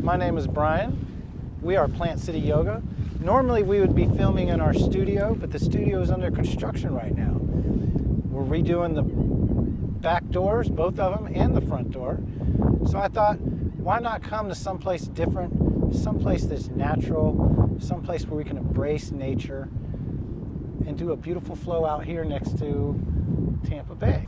My name is Brian. We are Plant City Yoga. Normally we would be filming in our studio, but the studio is under construction right now. We're redoing the back doors, both of them, and the front door. So I thought, why not come to someplace different, someplace that's natural, someplace where we can embrace nature and do a beautiful flow out here next to Tampa Bay.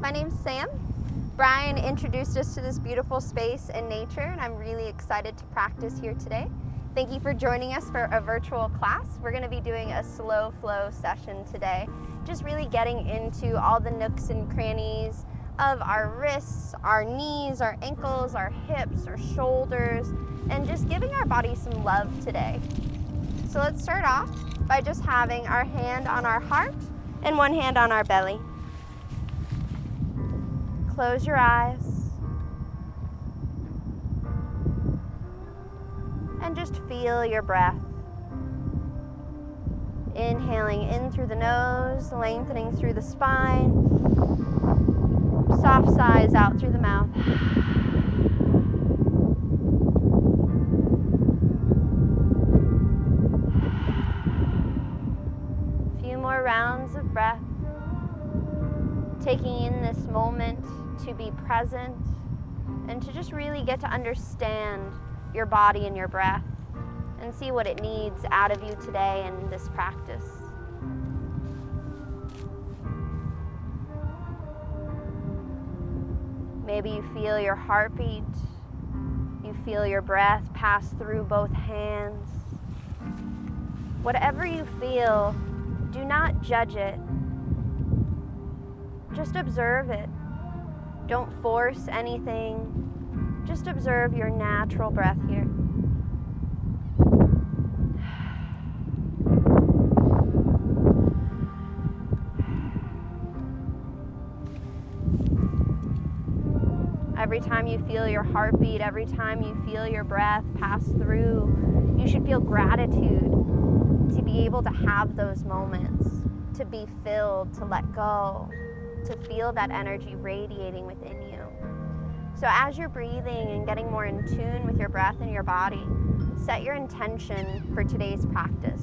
My name's Sam. Brian introduced us to this beautiful space and nature, and I'm really excited to practice here today. Thank you for joining us for a virtual class. We're going to be doing a slow flow session today, just really getting into all the nooks and crannies of our wrists, our knees, our ankles, our hips, our shoulders, and just giving our body some love today. So let's start off by just having our hand on our heart and one hand on our belly. Close your eyes and just feel your breath. Inhaling in through the nose, lengthening through the spine. Soft sighs out through the mouth. A few more rounds of breath. Taking in this moment to be present and to just really get to understand your body and your breath and see what it needs out of you today in this practice. Maybe you feel your heartbeat, you feel your breath pass through both hands. Whatever you feel, do not judge it. Just observe it. Don't force anything. Just observe your natural breath here. Every time you feel your heartbeat, every time you feel your breath pass through, you should feel gratitude to be able to have those moments, to be filled, to let go, to feel that energy radiating within you. So as you're breathing and getting more in tune with your breath and your body, set your intention for today's practice.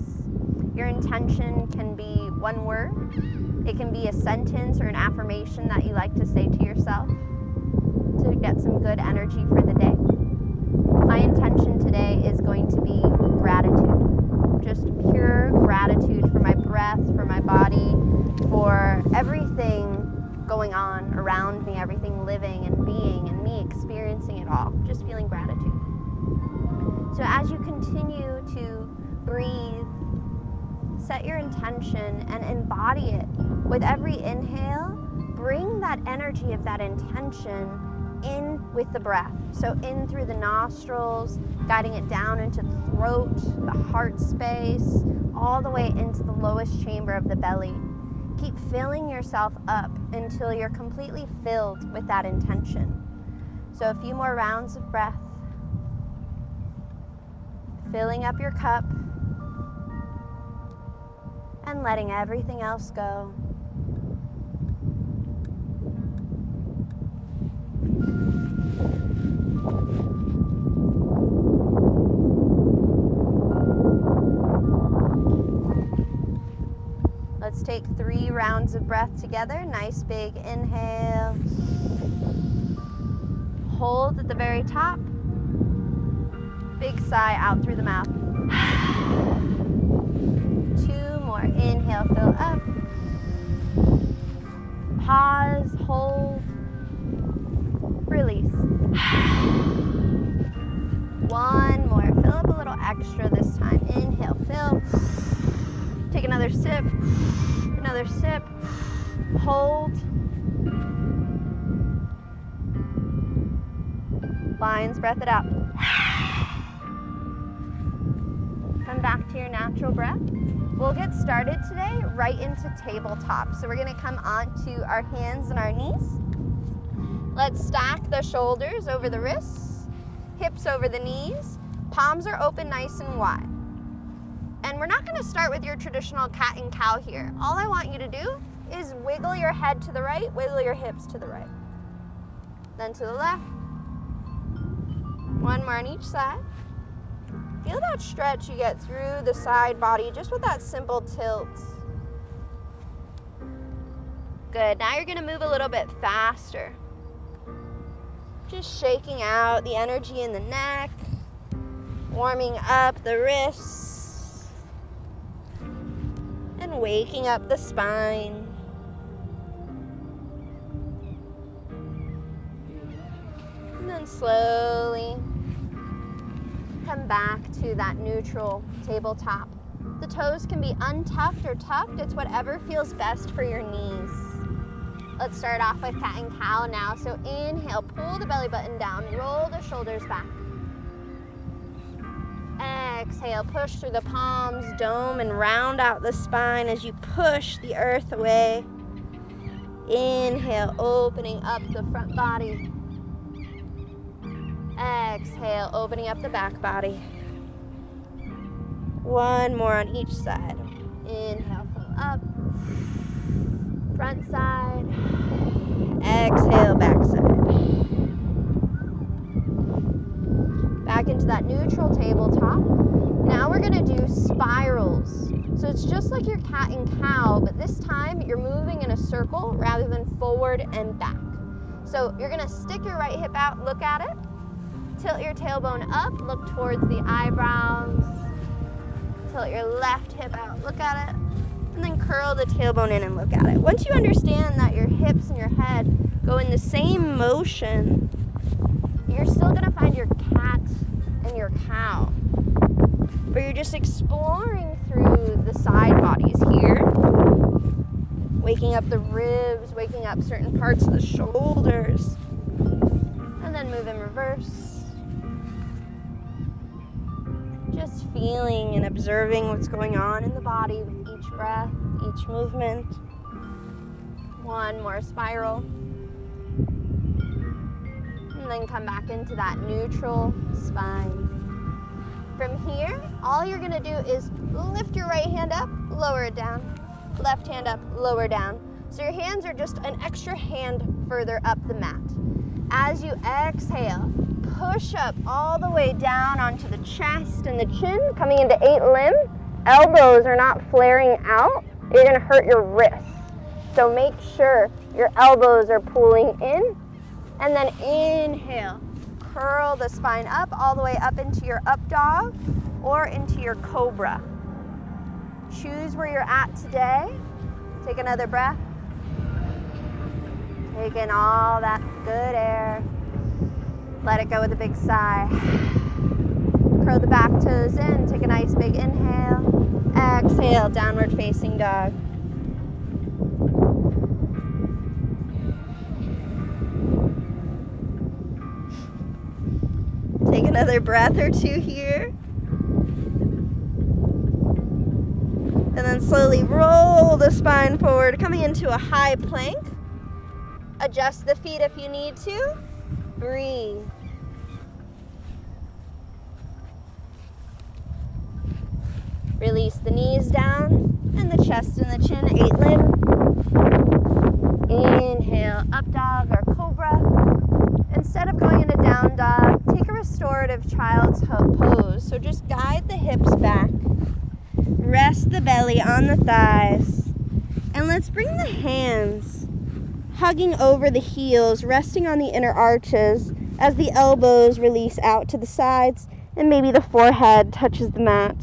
Your intention can be one word. It can be a sentence or an affirmation that you like to say to yourself to get some good energy for the day. My intention today is going to be gratitude. Just pure gratitude for my breath, for my body, for everything going on around me, everything living and being, and me experiencing it all, just feeling gratitude. So as you continue to breathe, set your intention and embody it. With every inhale, bring that energy of that intention in with the breath. So in through the nostrils, guiding it down into the throat, the heart space, all the way into the lowest chamber of the belly. Keep filling yourself up until you're completely filled with that intention. So a few more rounds of breath. Filling up your cup and letting everything else go. Let's take 3 rounds of breath together. Nice big inhale. Hold at the very top. Big sigh out through the mouth. 2 more. Inhale, fill up. Pause, hold, release. 1 more. Fill up a little extra this time. Inhale, fill. Take another sip. Another sip. Hold. Lion's breath it out. Come back to your natural breath. We'll get started today right into tabletop. So we're going to come onto our hands and our knees. Let's stack the shoulders over the wrists. hips over the knees, palms are open nice and wide. And we're not gonna start with your traditional cat and cow here. All I want you to do is wiggle your head to the right, wiggle your hips to the right. Then to the left. One more on each side. Feel that stretch you get through the side body just with that simple tilt. Good, now you're gonna move a little bit faster. Just shaking out the energy in the neck, warming up the wrists, and waking up the spine. And then slowly come back to that neutral tabletop. The toes can be untucked or tucked. It's whatever feels best for your knees. Let's start off with cat and cow now. So inhale, pull the belly button down, roll the shoulders back. Exhale, push through the palms, dome, and round out the spine as you push the earth away. Inhale, opening up the front body. Exhale, opening up the back body. One more on each side. Inhale, come up. Front side. Exhale, back side. Back into that neutral tabletop. Now we're gonna do spirals. So it's just like your cat and cow, but this time you're moving in a circle rather than forward and back. So you're gonna stick your right hip out, look at it. Tilt your tailbone up, look towards the eyebrows. Tilt your left hip out, look at it. And then curl the tailbone in and look at it. Once you understand that your hips and your head go in the same motion, you're still gonna find your cat and your cow. But you're just exploring through the side bodies here. Waking up the ribs, waking up certain parts of the shoulders. And then move in reverse. Just feeling and observing what's going on in the body with each breath, each movement. One more spiral. And then come back into that neutral spine. From here, all you're gonna do is lift your right hand up, lower it down. Left hand up, lower down. So your hands are just an extra hand further up the mat. As you exhale, push up all the way down onto the chest and the chin, coming into 8 limb. Elbows are not flaring out. You're gonna hurt your wrists. So make sure your elbows are pulling in. And then inhale, curl the spine up all the way up into your up dog or into your cobra. Choose where you're at today. Take another breath. Take in all that good air. Let it go with a big sigh. Curl the back toes in. Take a nice big inhale. Exhale, downward facing dog. Take another breath or two here. And then slowly roll the spine forward, coming into a high plank. Adjust the feet if you need to. Breathe. Release the knees down and the chest and the chin, 8 limb. Inhale, up dog or cobra. Instead of going into down dog, take a restorative child's pose. So just guide the hips back. Rest the belly on the thighs. And let's bring the hands hugging over the heels, resting on the inner arches as the elbows release out to the sides and maybe the forehead touches the mat.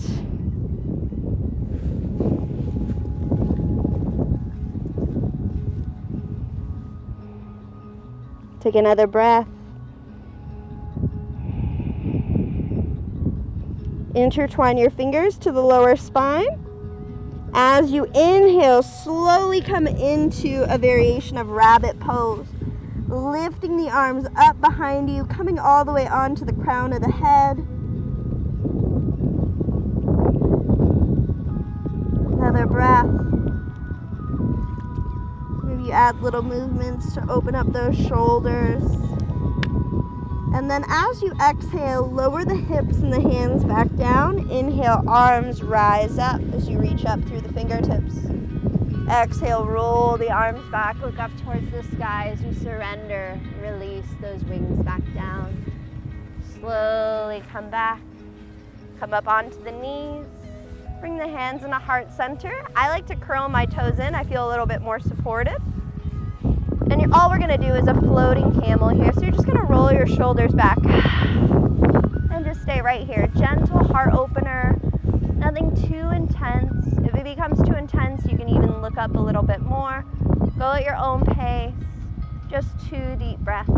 Take another breath. Intertwine your fingers to the lower spine. As you inhale, slowly come into a variation of rabbit pose. Lifting the arms up behind you, coming all the way onto the crown of the head. Another breath. Maybe you add little movements to open up those shoulders. And then as you exhale, lower the hips and the hands back down. Inhale, arms rise up as you reach up through the fingertips. Exhale, roll the arms back, look up towards the sky as you surrender. Release those wings back down. Slowly come back. Come up onto the knees. Bring the hands in a heart center. I like to curl my toes in. I feel a little bit more supported. And all we're gonna do is a floating camel here. So you're just gonna roll your shoulders back and just stay right here. Gentle heart opener, nothing too intense. If it becomes too intense, you can even look up a little bit more. Go at your own pace. Just 2 deep breaths.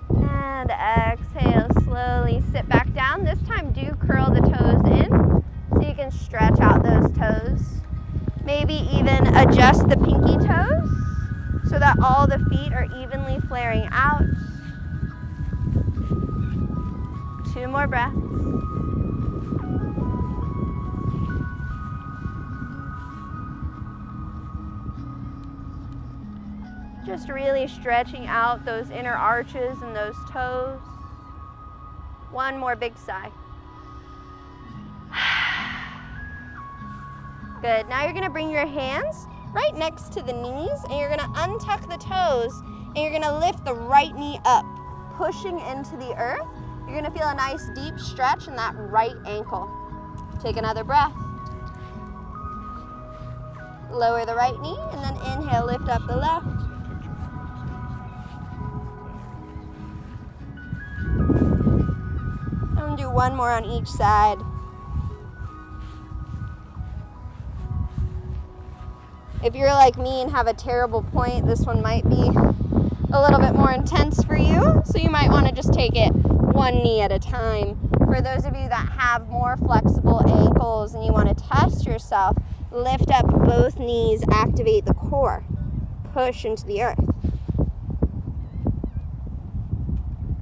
And exhale, slowly sit back down. This time do curl the toes in so you can stretch out those toes. Maybe even adjust the pinky toes so that all the feet are evenly flaring out. 2 more breaths. Just really stretching out those inner arches and those toes. 1 more big sigh. Good. Now you're going to bring your hands right next to the knees and you're going to untuck the toes and you're going to lift the right knee up, pushing into the earth. You're going to feel a nice deep stretch in that right ankle. Take another breath. Lower the right knee and then inhale, lift up the left. And do 1 more on each side. If you're like me and have a terrible point, this one might be a little bit more intense for you. So you might want to just take it 1 knee at a time. For those of you that have more flexible ankles and you want to test yourself, lift up both knees, activate the core. Push into the earth.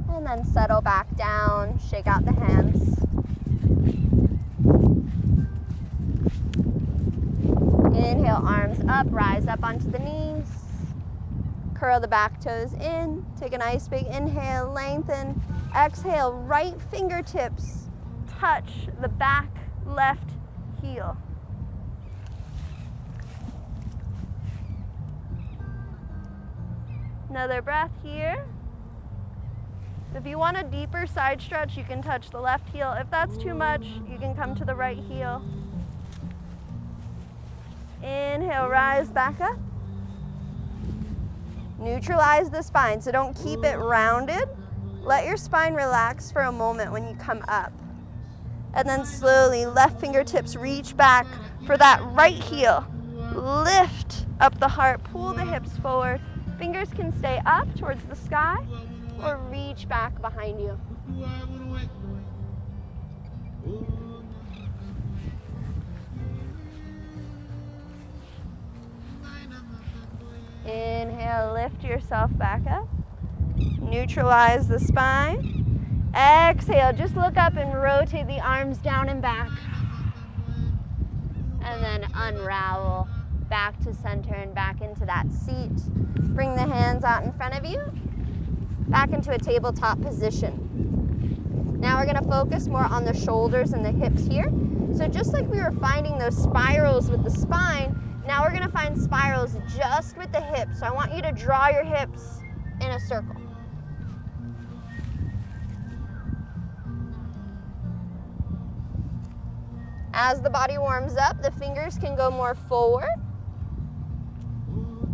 And then settle back down, shake out the hands. Inhale, arms up, rise up onto the knees. Curl the back toes in. Take a nice big inhale, lengthen. Exhale, right fingertips touch the back left heel. Another breath here. If you want a deeper side stretch, you can touch the left heel. If that's too much, you can come to the right heel. Inhale, rise back up. Neutralize the spine, so don't keep it rounded. Let your spine relax for a moment when you come up. And then slowly, left fingertips reach back for that right heel. Lift up the heart, pull the hips forward. Fingers can stay up towards the sky or reach back behind you. Inhale, lift yourself back up. Neutralize the spine. Exhale, just look up and rotate the arms down and back. And then unravel back to center and back into that seat. Bring the hands out in front of you. Back into a tabletop position. Now we're going to focus more on the shoulders and the hips here. So just like we were finding those spirals with the spine, now we're going to find spirals just with the hips. So I want you to draw your hips in a circle. As the body warms up, the fingers can go more forward.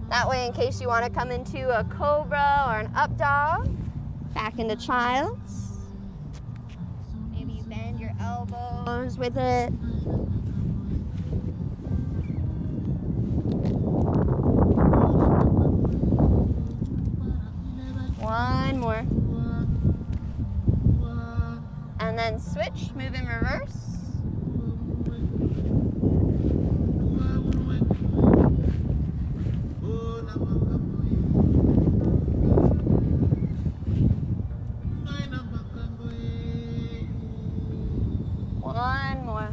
That way, in case you want to come into a cobra or an up dog, back into child's. Maybe you bend your elbows with it. One more. And then switch, move in reverse. One more.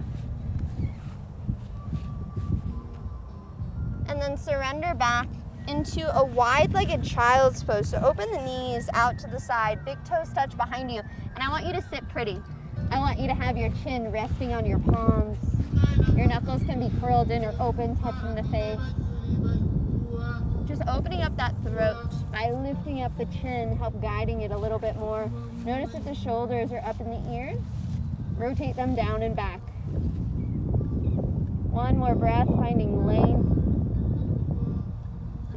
And then surrender back into a wide-legged child's pose. So open the knees out to the side, big toes touch behind you, and I want you to sit pretty. I want you to have your chin resting on your palms. Your knuckles can be curled in or open, touching the face. Just opening up that throat by lifting up the chin, help guiding it a little bit more. Notice if the shoulders are up in the ears. Rotate them down and back. One more breath, finding length.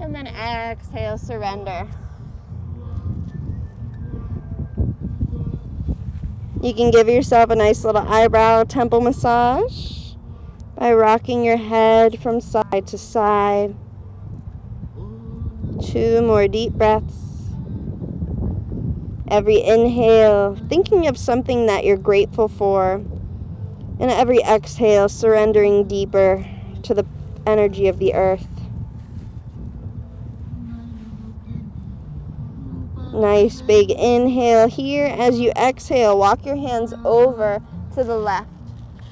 And then exhale, surrender. You can give yourself a nice little eyebrow temple massage by rocking your head from side to side. 2 more deep breaths. Every inhale, thinking of something that you're grateful for. And every exhale, surrendering deeper to the energy of the earth. Nice big inhale here. As you exhale, walk your hands over to the left.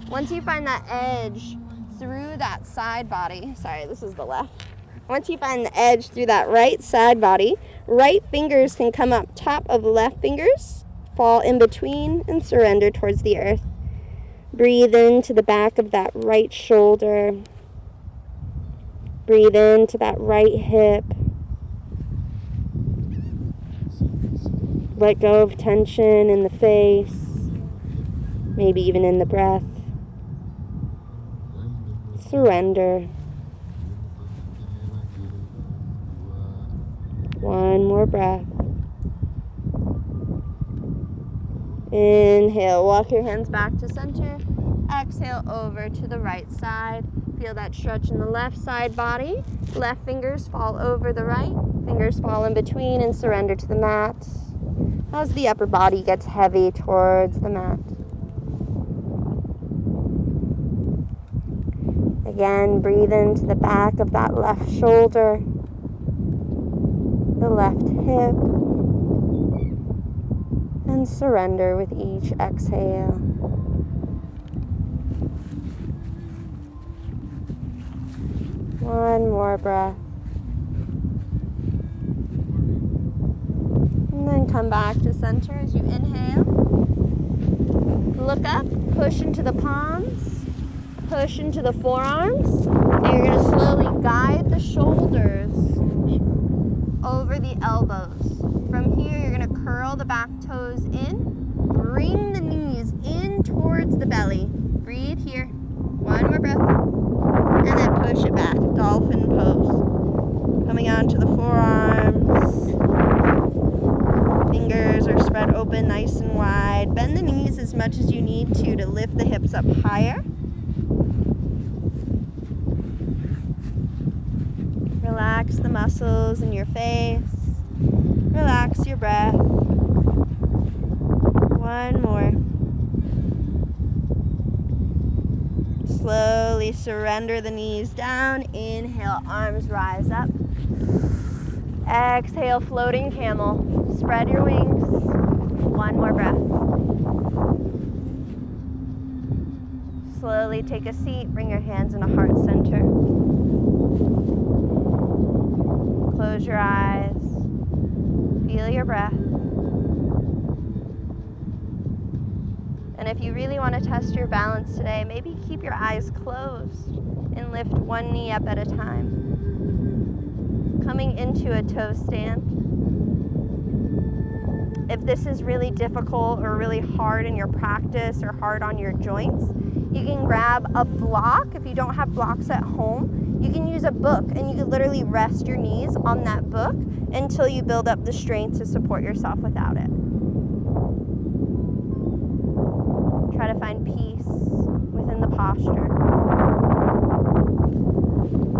Once you find that edge through that side body, sorry, this is the left. Once you find the edge through that right side body, right fingers can come up top of left fingers, fall in between, and surrender towards the earth. Breathe into the back of that right shoulder. Breathe into that right hip. Let go of tension in the face, maybe even in the breath. Surrender. One more breath. Inhale, walk your hands back to center. Exhale over to the right side. Feel that stretch in the left side body. Left fingers fall over the right. Fingers fall in between and surrender to the mat as the upper body gets heavy towards the mat. Again, breathe into the back of that left shoulder, the left hip, and surrender with each exhale. One more breath. And then come back to center as you inhale. Look up, push into the palms, push into the forearms, and you're going to slowly guide the shoulders over the elbows. From here, you're going to curl the back toes in, bring the knees in towards the belly. Breathe here. One more breath. And then push it back, dolphin pose. Coming onto the forearms. Fingers are spread open nice and wide. Bend the knees as much as you need to lift the hips up higher. Relax the muscles in your face. Relax your breath. One more. Slowly surrender the knees down. Inhale, arms rise up. Exhale, floating camel. Spread your wings. One more breath. Slowly take a seat. Bring your hands in a heart center. Close your eyes. Feel your breath. And if you really want to test your balance today, maybe keep your eyes closed and lift one knee up at a time. Coming into a toe stand. If this is really difficult or really hard in your practice or hard on your joints, you can grab a block. If you don't have blocks at home, you can use a book and you can literally rest your knees on that book until you build up the strength to support yourself without it. Try to find peace within the posture.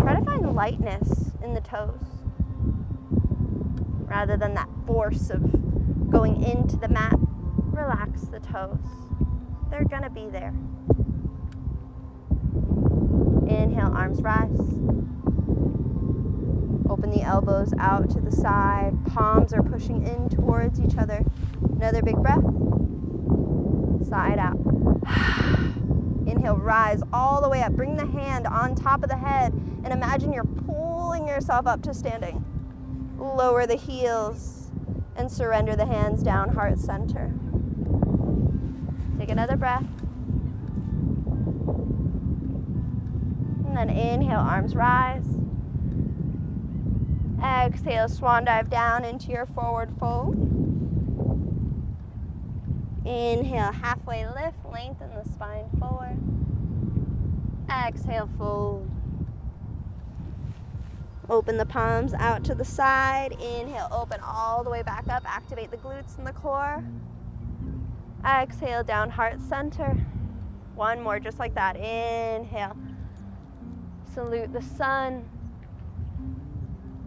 Try to find lightness in the toes rather than that force of going into the mat. Relax the toes. They're gonna be there. Inhale, arms rise. Open the elbows out to the side. Palms are pushing in towards each other. Another big breath. Side out. Inhale, rise all the way up. Bring the hand on top of the head and imagine you're pulling pulling yourself up to standing. Lower the heels and surrender the hands down, heart center. Take another breath. And then inhale, arms rise. Exhale, swan dive down into your forward fold. Inhale, halfway lift, lengthen the spine forward. Exhale, fold. Open the palms out to the side. Inhale, open all the way back up. Activate the glutes and the core. Exhale, down, heart center. One more, just like that. Inhale. Salute the sun.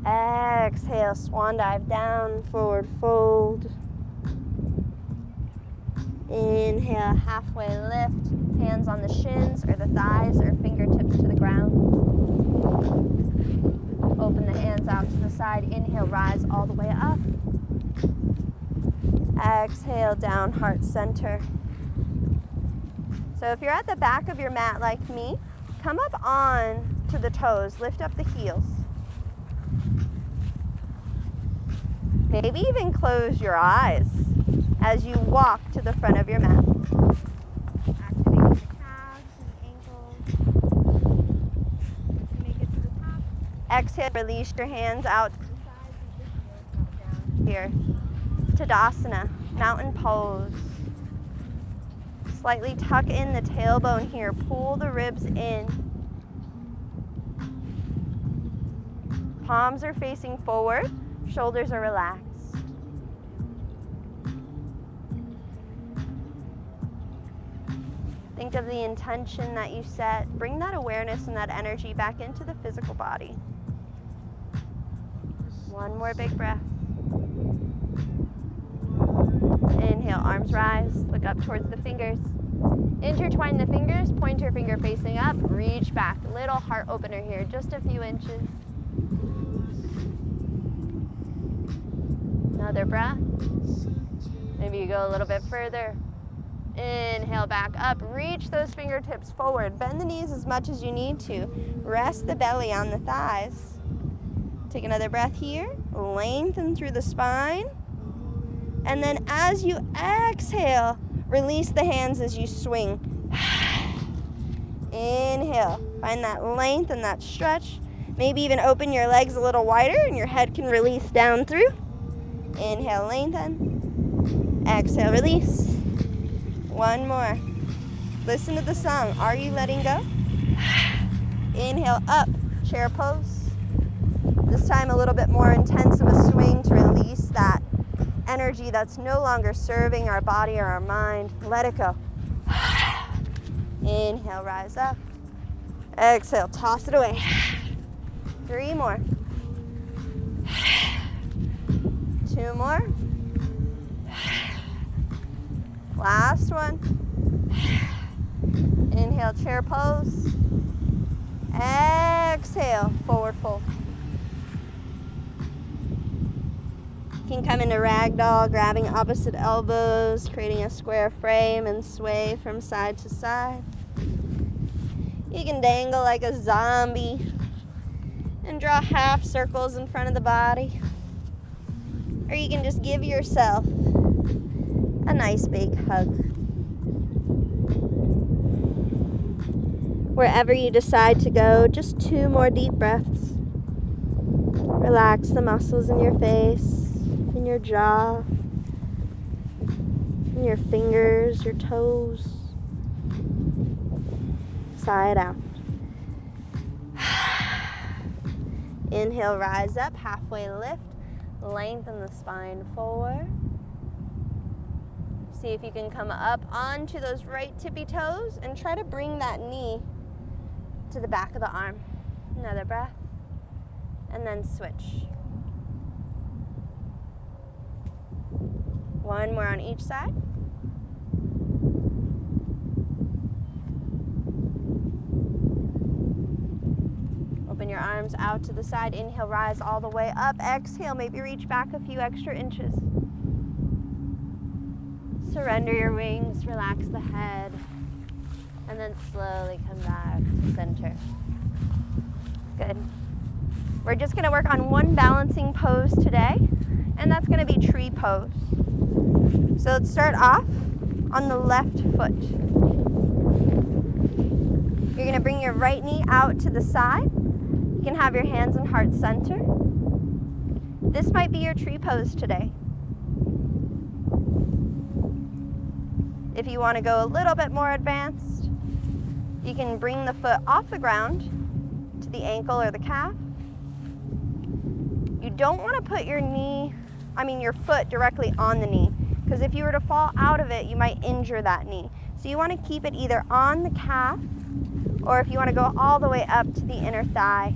Exhale, swan dive down, forward fold. Inhale, halfway lift. Hands on the shins or the thighs or fingertips to the ground. Open the hands out to the side. Inhale, rise all the way up. Exhale, down, heart center. So if you're at the back of your mat like me, come up on to the toes. Lift up the heels. Maybe even close your eyes as you walk to the front of your mat. Activating the calves and ankles. Make it to the top. Exhale, release your hands out to the sides as the heels melt down. Here, Tadasana, mountain pose. Slightly tuck in the tailbone here. Pull the ribs in. Palms are facing forward. Shoulders are relaxed. Think of the intention that you set. Bring that awareness and that energy back into the physical body. One more big breath. Inhale, arms rise. Look up towards the fingers. Intertwine the fingers, pointer finger facing up. Reach back. Little heart opener here, just a few inches. Another breath. Maybe you go a little bit further. Inhale, back up. Reach those fingertips forward. Bend the knees as much as you need to. Rest the belly on the thighs. Take another breath here. Lengthen through the spine. And then as you exhale, release the hands as you swing. Inhale. Find that length and that stretch. Maybe even open your legs a little wider and your head can release down through. Inhale, lengthen. Exhale, release. One more. Listen to the song. Are you letting go? Inhale, up, chair pose. This time a little bit more intense of a swing to release that energy that's no longer serving our body or our mind. Let it go. Inhale, rise up. Exhale, toss it away. 3 more. 2 more. Last one. Inhale, chair pose. Exhale, forward fold. You can come into ragdoll, grabbing opposite elbows, creating a square frame and sway from side to side. You can dangle like a zombie and draw half circles in front of the body. Or you can just give yourself a nice big hug. Wherever you decide to go, just 2 more deep breaths. Relax the muscles in your face, in your jaw, in your fingers, your toes. Sigh it out. Inhale, rise up, halfway lift. Lengthen the spine forward. See if you can come up onto those right tippy toes and try to bring that knee to the back of the arm. Another breath. And then switch. One more on each side. Open your arms out to the side. Inhale, rise all the way up. Exhale, maybe reach back a few extra inches. Surrender your wings, relax the head, and then slowly come back to center. Good. We're just gonna work on one balancing pose today, and that's gonna be tree pose. So let's start off on the left foot. You're gonna bring your right knee out to the side. You can have your hands in heart center. This might be your tree pose today. If you want to go a little bit more advanced, you can bring the foot off the ground to the ankle or the calf. You don't want to put your foot directly on the knee, because if you were to fall out of it, you might injure that knee. So you want to keep it either on the calf, or if you want to go all the way up to the inner thigh.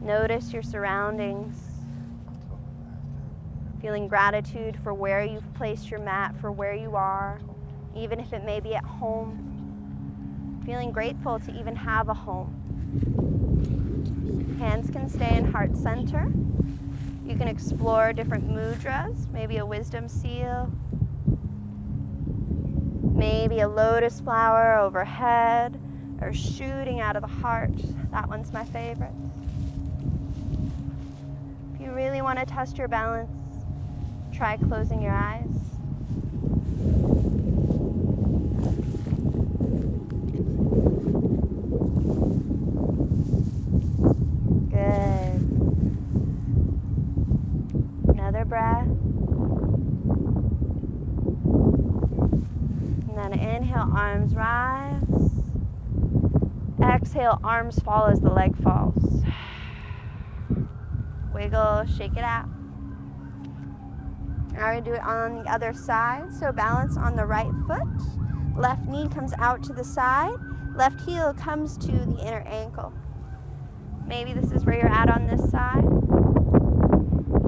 Notice your surroundings. Feeling gratitude for where you've placed your mat, for where you are, even if it may be at home. Feeling grateful to even have a home. Hands can stay in heart center. You can explore different mudras, maybe a wisdom seal, maybe a lotus flower overhead, or shooting out of the heart. That one's my favorite. If you really want to test your balance, try closing your eyes. Good. Another breath. And then inhale, arms rise. Exhale, arms fall as the leg falls. Wiggle, shake it out. Now we're going to do it on the other side. So balance on the right foot. Left knee comes out to the side. Left heel comes to the inner ankle. Maybe this is where you're at on this side.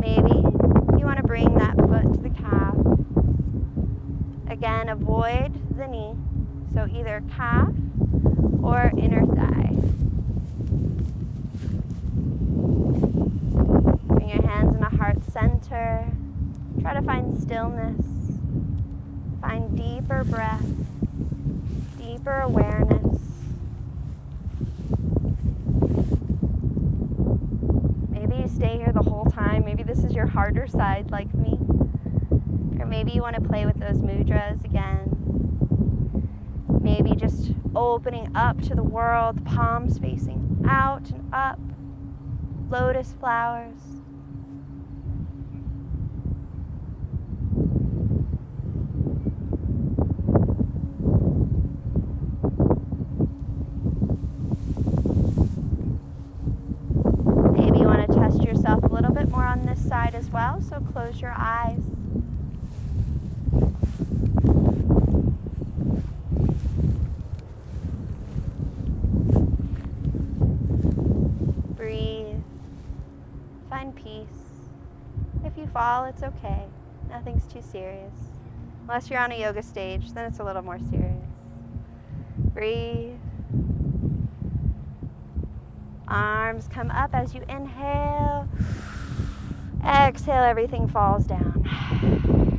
Maybe you want to bring that foot to the calf. Again, avoid the knee. So either calf or inner thigh. Bring your hands in a heart center. Try to find stillness. Find deeper breath, deeper awareness. Maybe you stay here the whole time. Maybe this is your harder side like me. Or maybe you want to play with those mudras again. Maybe just opening up to the world, palms facing out and up, lotus flowers. Maybe you want to test yourself a little bit more on this side as well, so close your eyes. Breathe. Find peace. If you fall, it's okay. Nothing's too serious. Unless you're on a yoga stage, then it's a little more serious. Breathe. Arms come up as you inhale. Exhale, everything falls down.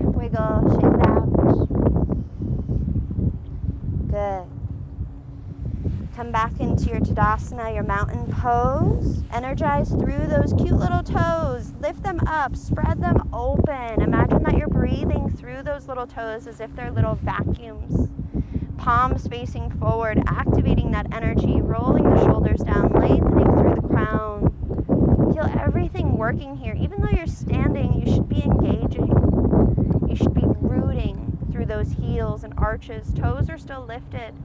Wiggle, shake it out. Good. Come back into your Tadasana, your mountain pose. Energize through those cute little toes. Lift them up, spread them open. Imagine that you're breathing through those little toes as if they're little vacuums. Palms facing forward, activating that energy, rolling the shoulders down, lengthening through the crown. Feel everything working here. Even though you're standing, you should be engaging. You should be rooting through those heels and arches. Toes are still lifted.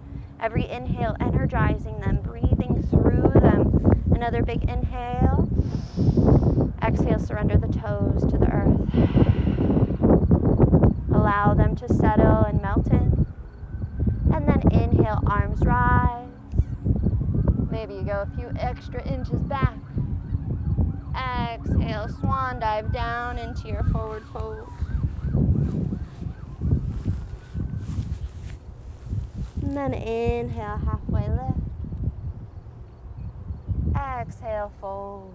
Every inhale, energizing them, breathing through them. Another big inhale. Exhale, surrender the toes to the earth. Allow them to settle and melt in. And then inhale, arms rise. Maybe you go a few extra inches back. Exhale, swan dive down into your forward fold. And then inhale, halfway lift. Exhale, fold.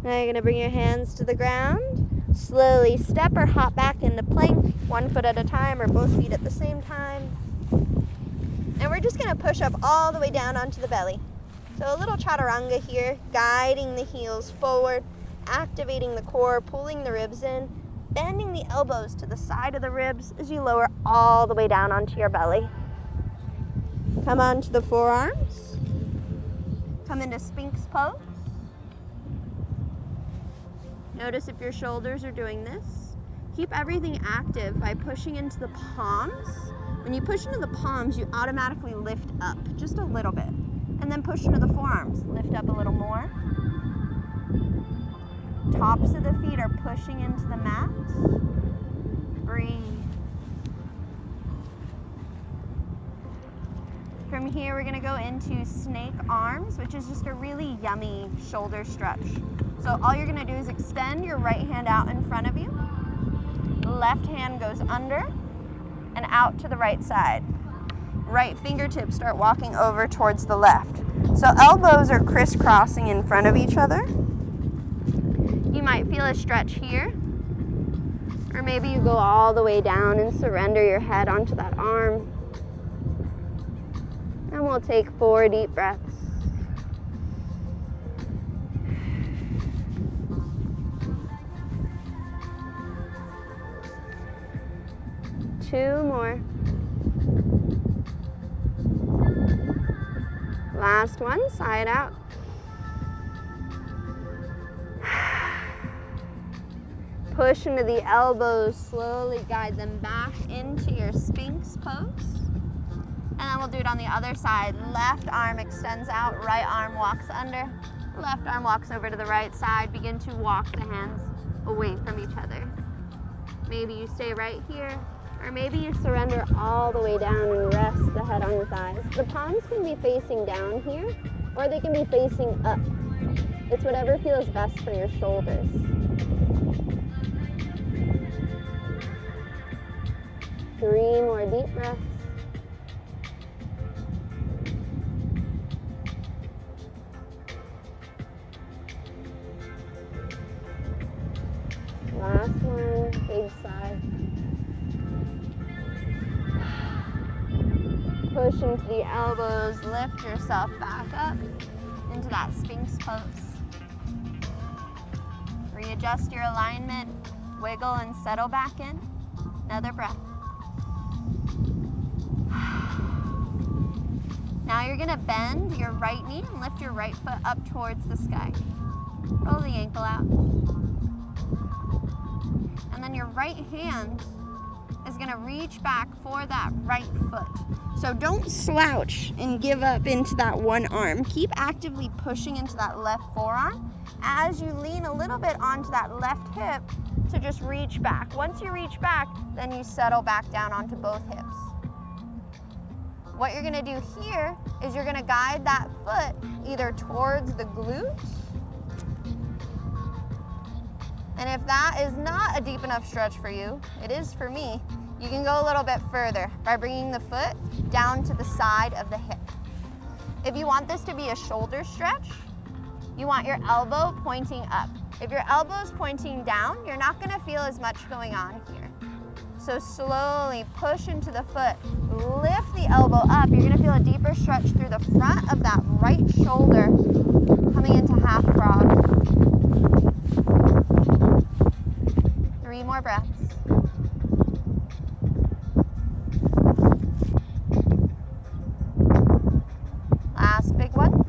Now you're going to bring your hands to the ground. Slowly step or hop back into plank, 1 foot at a time or both feet at the same time. And we're just gonna push up all the way down onto the belly. So a little chaturanga here, guiding the heels forward, activating the core, pulling the ribs in, bending the elbows to the side of the ribs as you lower all the way down onto your belly. Come onto the forearms. Come into Sphinx pose. Notice if your shoulders are doing this. Keep everything active by pushing into the palms. When you push into the palms, you automatically lift up just a little bit. And then push into the forearms. Lift up a little more. Tops of the feet are pushing into the mat. Breathe. From here, we're gonna go into snake arms, which is just a really yummy shoulder stretch. So all you're gonna do is extend your right hand out in front of you. Left hand goes under and out to the right side. Right fingertips start walking over towards the left. So elbows are crisscrossing in front of each other. You might feel a stretch here, or maybe you go all the way down and surrender your head onto that arm. And we'll take 4 deep breaths. Two more. Last one, side out. Push into the elbows, slowly guide them back into your Sphinx pose. And then we'll do it on the other side. Left arm extends out, right arm walks under. Left arm walks over to the right side. Begin to walk the hands away from each other. Maybe you stay right here, or maybe you surrender all the way down and rest the head on the thighs. The palms can be facing down here, or they can be facing up. It's whatever feels best for your shoulders. Three more deep breaths. Last one, big sigh. Push into the elbows, lift yourself back up into that Sphinx pose. Readjust your alignment, wiggle and settle back in. Another breath. Now you're gonna bend your right knee and lift your right foot up towards the sky. Roll the ankle out. And then your right hand is gonna reach back for that right foot. So don't slouch and give up into that one arm. Keep actively pushing into that left forearm as you lean a little bit onto that left hip to just reach back. Once you reach back, then you settle back down onto both hips. What you're gonna do here is you're gonna guide that foot either towards the glute, and if that is not a deep enough stretch for you, it is for me, you can go a little bit further by bringing the foot down to the side of the hip. If you want this to be a shoulder stretch, you want your elbow pointing up. If your elbow is pointing down, you're not gonna feel as much going on here. So slowly push into the foot, lift the elbow up. You're gonna feel a deeper stretch through the front of that right shoulder, coming into half frog. 3 more breaths. Last big one.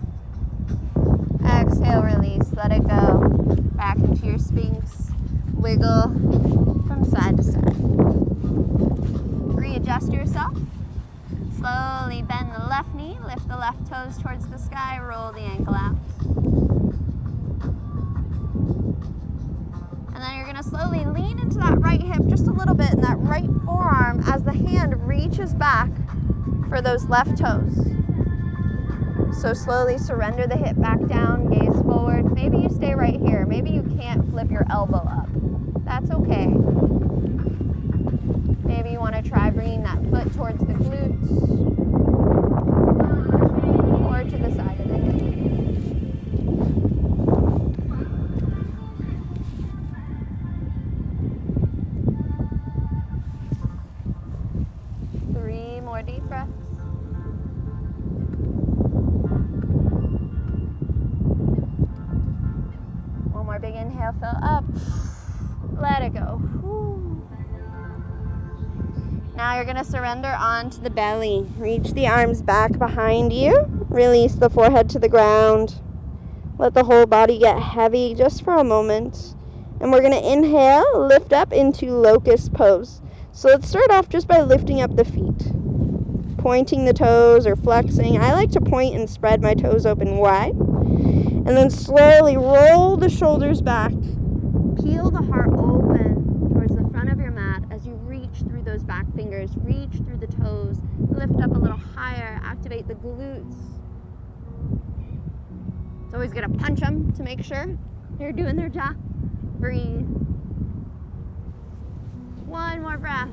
Exhale, release, let it go. Back into your Sphinx. Wiggle from side to side. Readjust yourself. Slowly bend the left knee, lift the left toes towards the sky, roll the ankle out. And then you're gonna slowly lean into that right hip just a little bit, and that right forearm as the hand reaches back for those left toes. So slowly surrender the hip back down, gaze forward. Maybe you stay right here. Maybe you can't flip your elbow up. That's okay. Maybe you want to try bringing that foot towards the glutes or to the side of the hip. more big inhale, fill up. Let it go. Whew. Now you're gonna surrender onto the belly. Reach the arms back behind you. Release the forehead to the ground. Let the whole body get heavy just for a moment. And we're gonna inhale, lift up into locust pose. So let's start off just by lifting up the feet. Pointing the toes or flexing. I like to point and spread my toes open wide. And then slowly roll the shoulders back. Peel the heart open towards the front of your mat as you reach through those back fingers. Reach through the toes. Lift up a little higher. Activate the glutes. It's always good to punch them to make sure they're doing their job. Breathe. One more breath.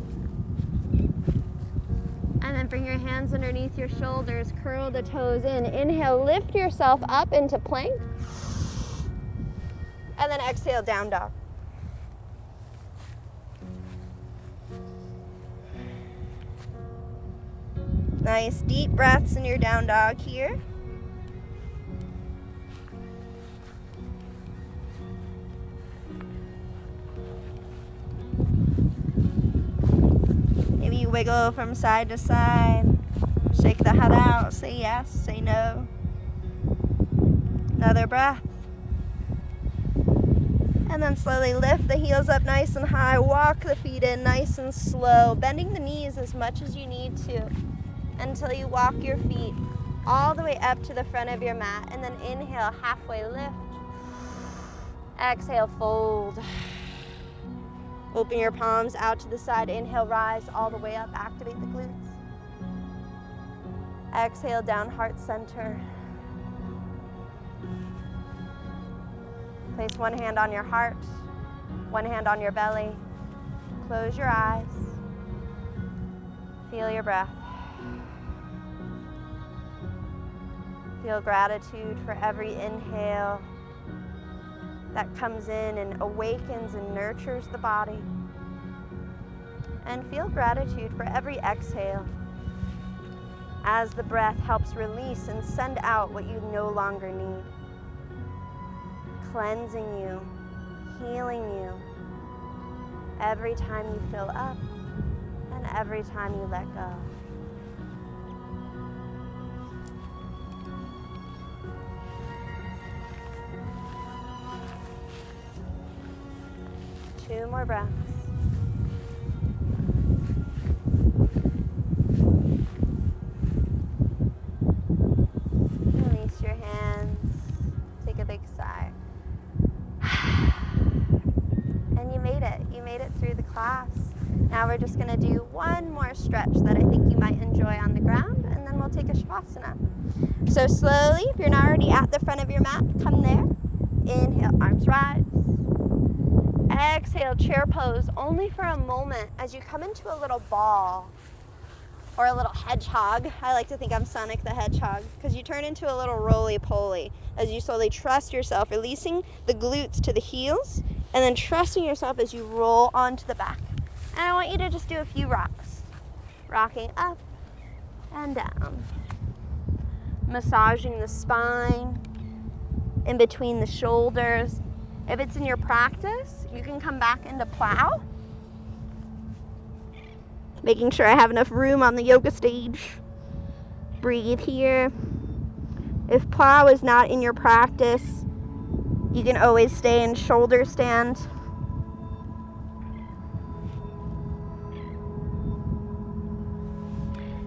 And then bring your hands underneath your shoulders. Curl the toes in. Inhale, lift yourself up into plank. And then exhale, down dog. Nice deep breaths in your down dog here. Maybe you wiggle from side to side. Shake the head out. Say yes, say no. Another breath. And then slowly lift the heels up nice and high. Walk the feet in nice and slow. Bending the knees as much as you need to until you walk your feet all the way up to the front of your mat. And then inhale, halfway lift. Exhale, fold. Open your palms out to the side. Inhale, rise all the way up. Activate the glutes. Exhale, down, heart center. Place one hand on your heart, one hand on your belly. Close your eyes. Feel your breath. Feel gratitude for every inhale that comes in and awakens and nurtures the body. And feel gratitude for every exhale as the breath helps release and send out what you no longer need. Cleansing you, healing you every time you fill up and every time you let go. Two more breaths. Release your hands. Take a big sigh. And you made it. You made it through the class. Now we're just going to do one more stretch that I think you might enjoy on the ground, and then we'll take a Shavasana. So slowly, if you're not already at the front of your mat, come there. Inhale, arms rise. Exhale, chair pose only for a moment as you come into a little ball or a little hedgehog. I like to think I'm Sonic the Hedgehog because you turn into a little roly-poly as you slowly trust yourself, releasing the glutes to the heels and then trusting yourself as you roll onto the back. And I want you to just do a few rocks. Rocking up and down. Massaging the spine in between the shoulders. If it's in your practice, you can come back into plow. Making sure I have enough room on the yoga stage. Breathe here. If plow is not in your practice, you can always stay in shoulder stand.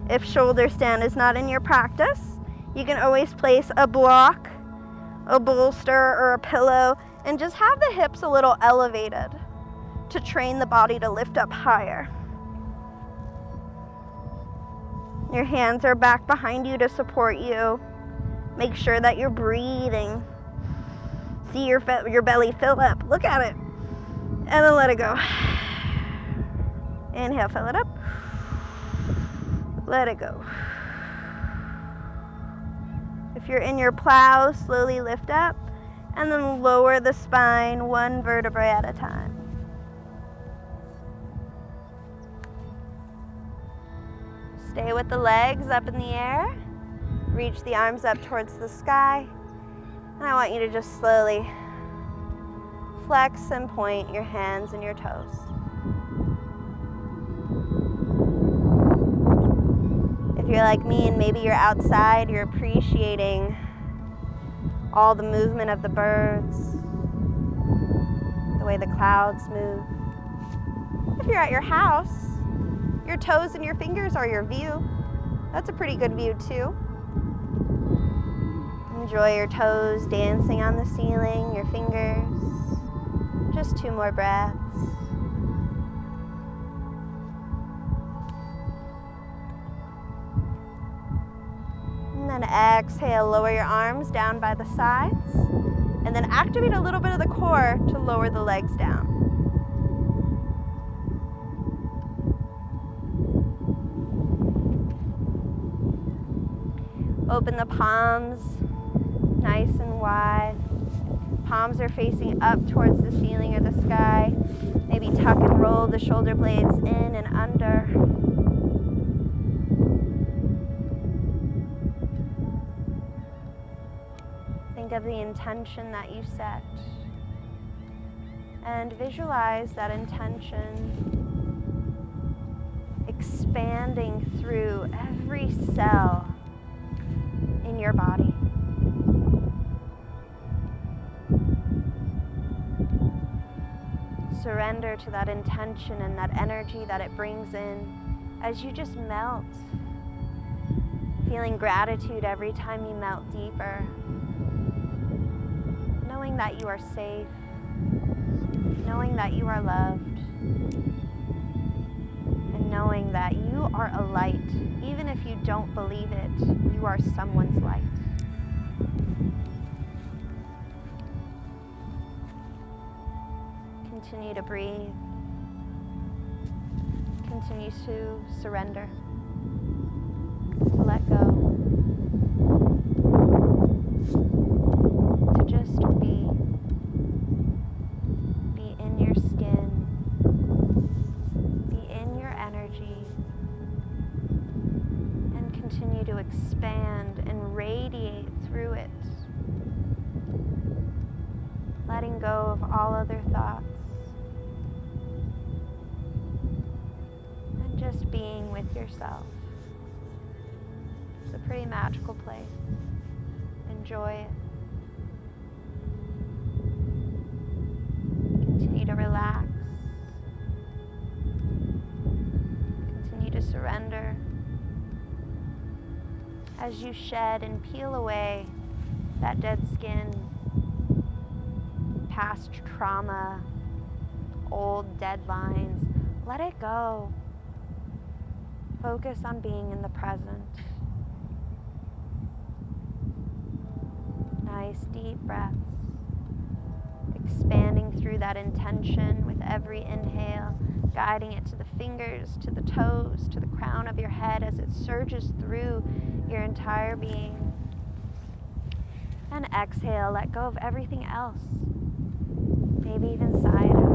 If shoulder stand is not in your practice, you can always place a block, a bolster, or a pillow, and just have the hips a little elevated to train the body to lift up higher. Your hands are back behind you to support you. Make sure that you're breathing. See your belly fill up. Look at it. And then let it go. Inhale, fill it up. Let it go. If you're in your plow, slowly lift up. And then lower the spine one vertebrae at a time. Stay with the legs up in the air. Reach the arms up towards the sky. And I want you to just slowly flex and point your hands and your toes. If you're like me and maybe you're outside, you're appreciating all the movement of the birds, the way the clouds move. If you're at your house, your toes and your fingers are your view. That's a pretty good view too. Enjoy your toes dancing on the ceiling, your fingers. Just 2 more breaths. And then exhale, lower your arms down by the sides. And then activate a little bit of the core to lower the legs down. Open the palms nice and wide. Palms are facing up towards the ceiling or the sky. Maybe tuck and roll the shoulder blades in and under. Think of the intention that you set. And visualize that intention expanding through every cell in your body. Surrender to that intention and that energy that it brings in as you just melt. Feeling gratitude every time you melt deeper. Knowing that you are safe. Knowing that you are loved. And knowing that you are a light. Even if you don't believe it, you are someone's light. Continue to breathe. Continue to surrender. To let go. To just be. Be in your skin. Be in your energy. And continue to expand and radiate through it. Letting go of all other thoughts. Just being with yourself. It's a pretty magical place. Enjoy it. Continue to relax. Continue to surrender. As you shed and peel away that dead skin, past trauma, old deadlines, let it go. Focus on being in the present. Nice deep breaths. Expanding through that intention with every inhale, guiding it to the fingers, to the toes, to the crown of your head as it surges through your entire being. And exhale, let go of everything else. Maybe even sigh it out.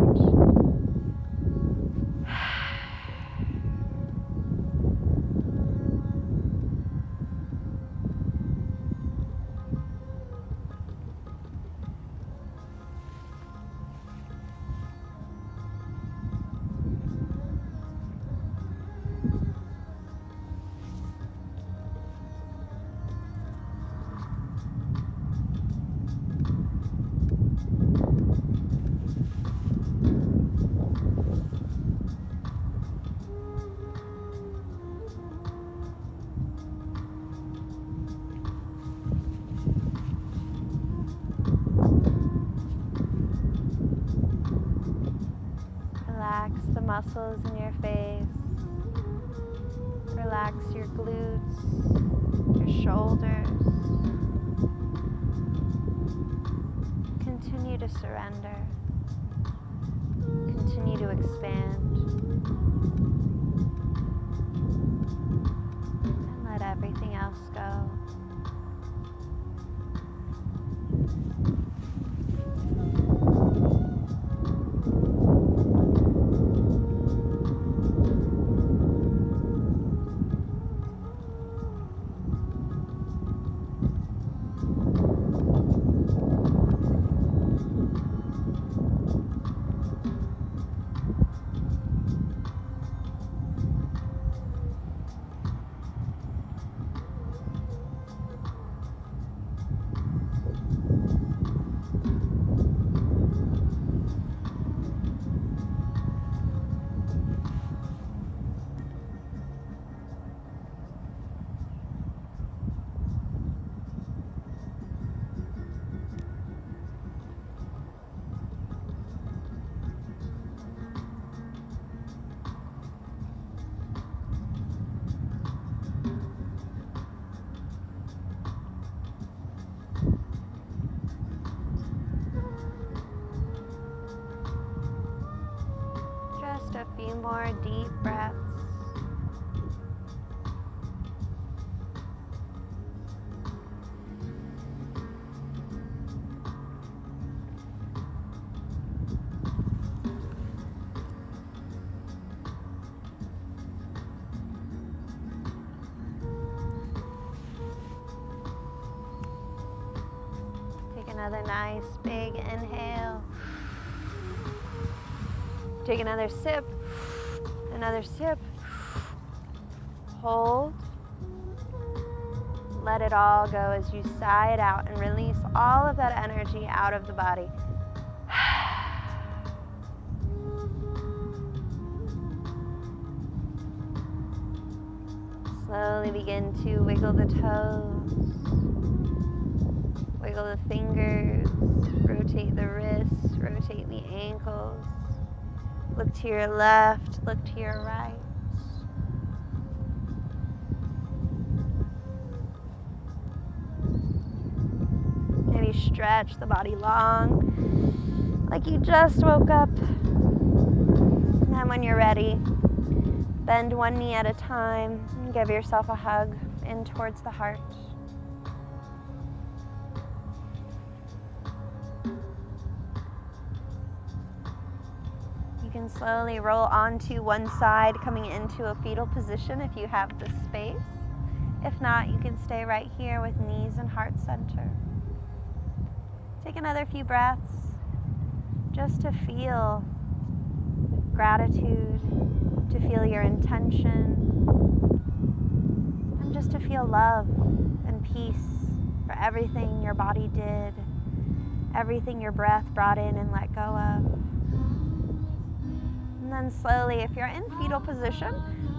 Relax the muscles in your face. Relax your glutes, your shoulders. Continue to surrender. Continue to expand. And let everything else go. a few more deep breaths. Take another nice big inhale. Take another sip. Another sip. Hold. Let it all go as you sigh it out and release all of that energy out of the body. Slowly begin to wiggle the toes, wiggle the fingers, rotate the wrists, rotate the ankles. Look to your left, look to your right. Maybe stretch the body long, like you just woke up. And then when you're ready, bend one knee at a time and give yourself a hug in towards the heart. You can slowly roll onto one side, coming into a fetal position if you have the space. If not, you can stay right here with knees and heart center. Take another few breaths just to feel gratitude, to feel your intention, and just to feel love and peace for everything your body did, everything your breath brought in and let go of. And then slowly, if you're in fetal position,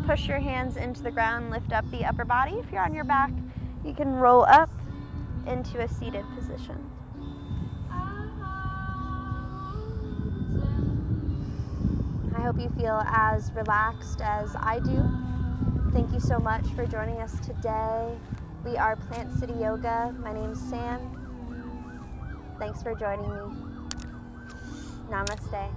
push your hands into the ground, lift up the upper body. If you're on your back, you can roll up into a seated position. I hope you feel as relaxed as I do. Thank you so much for joining us today. We are Plant City Yoga. My name's Sam. Thanks for joining me. Namaste.